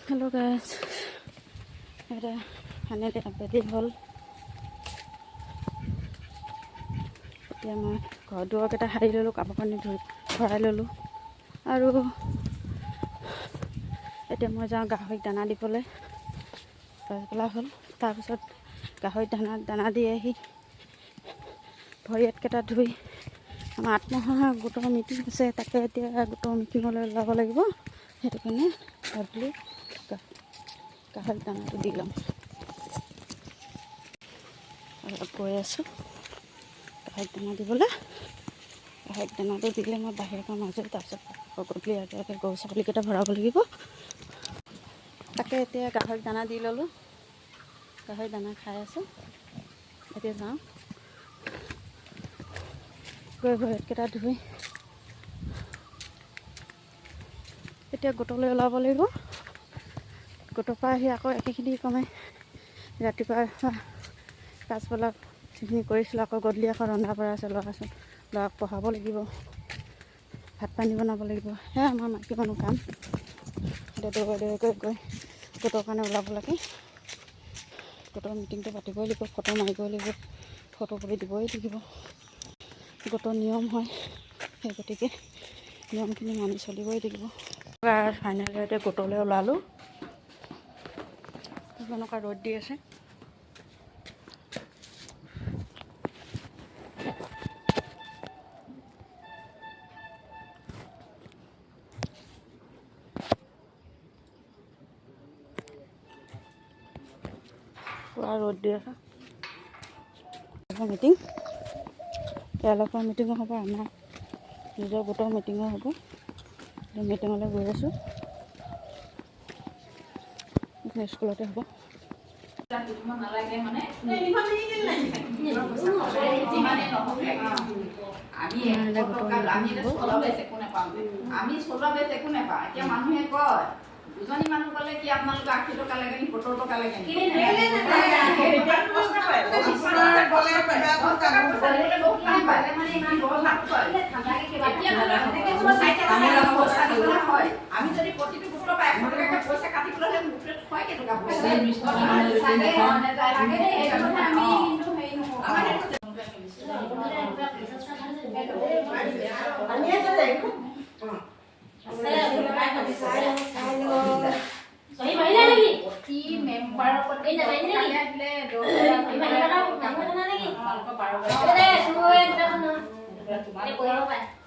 Hello guys, এটা finally আবেলি হ'ল। এতিয়া মই ঘৰ দুৱাৰকেইটা সাৰি ল'লোঁ, কাপোৰ কানি ভৰাই ল'লোঁ আৰু এতিয়া মই যাওঁ গাহৰিক দানা দিবলৈ। পাছবেলা হ'ল। তাৰপিছত গাহৰিক দানা দি আহি ভৰি হাতকেইটা ধুই আমাৰ আত্মসহায়ক গোটৰ মিটিং আছে, তাকে এতিয়া গোটৰ মিটিঙলৈ ওলাব লাগিব। সেইটো কাৰণে ভাবিলোঁ গাহৰিক দানাটো দি ল'ম। অলপ গৈ আছোঁ গাহৰিক দানা দিবলৈ। গাহৰিক দানাটো দিলে মই বাহিৰৰ পৰা মাজত তাৰপিছত গধূলি আগে আগে গৰু ছাগলীকেইটা ভৰাব লাগিব। তাকে এতিয়া গাহৰিক দানা দি ল'লোঁ। গাহৰি দানা খাই আছোঁ। এতিয়া যাওঁ গৈ ভৰি হাতকেইটা ধুই এতিয়া গোটলৈ ওলাব লাগিব। গোটৰ পৰা আহি আকৌ একেখিনি কমে ৰাতিপুৱা পাছবেলা যিখিনি কৰিছিলোঁ, আকৌ গধূলি আকৌ ৰন্ধা বঢ়া আছে, ল'ৰাক পঢ়াব লাগিব, ভাত পানী বনাব লাগিব। সেয়া আমাৰ মাইকী মানুহ কাম। এতিয়া দৌৰাই গৈ গোটৰ কাৰণে ওলাব লাগে। গোটৰ মিটিংটো পাতিবই লাগিব, ফটো মাৰিবই লাগিব, ফটো কৰি দিবই লাগিব। গোটৰ নিয়ম হয়, সেই গতিকে নিয়মখিনি মানি চলিবই লাগিব। ফাইনেলি এতিয়া গোটলৈ ওলালোঁ। এনেকুৱা ৰ'দ দি আছে। পুৰা ৰ'দ দি আছে। মিটিং এওঁলোকৰ মিটিঙো হ'ব, আমাৰ নিজৰ গোটৰ মিটিঙো হ'ব। মিটিঙলৈ গৈ আছোঁ। স্কুলতে হ'ব। আমি চলোৱা বেচ একো নাপাওঁ। এতিয়া মানুহে কয় দুজনী মানুহ ক'লে কি আপোনালোকে 80 টকা লাগে নি 70 টকা লাগে নি? আমি যদি প্ৰতিটো গোটৰ পৰা 100 টকাকৈ পইচা কাটিবলৈ হ'লে গোটত হয় কেইটকা পইচা?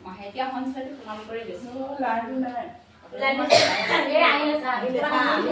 মাহেকীয়া সঞ্চয়টো তোমালোকৰে বেছি।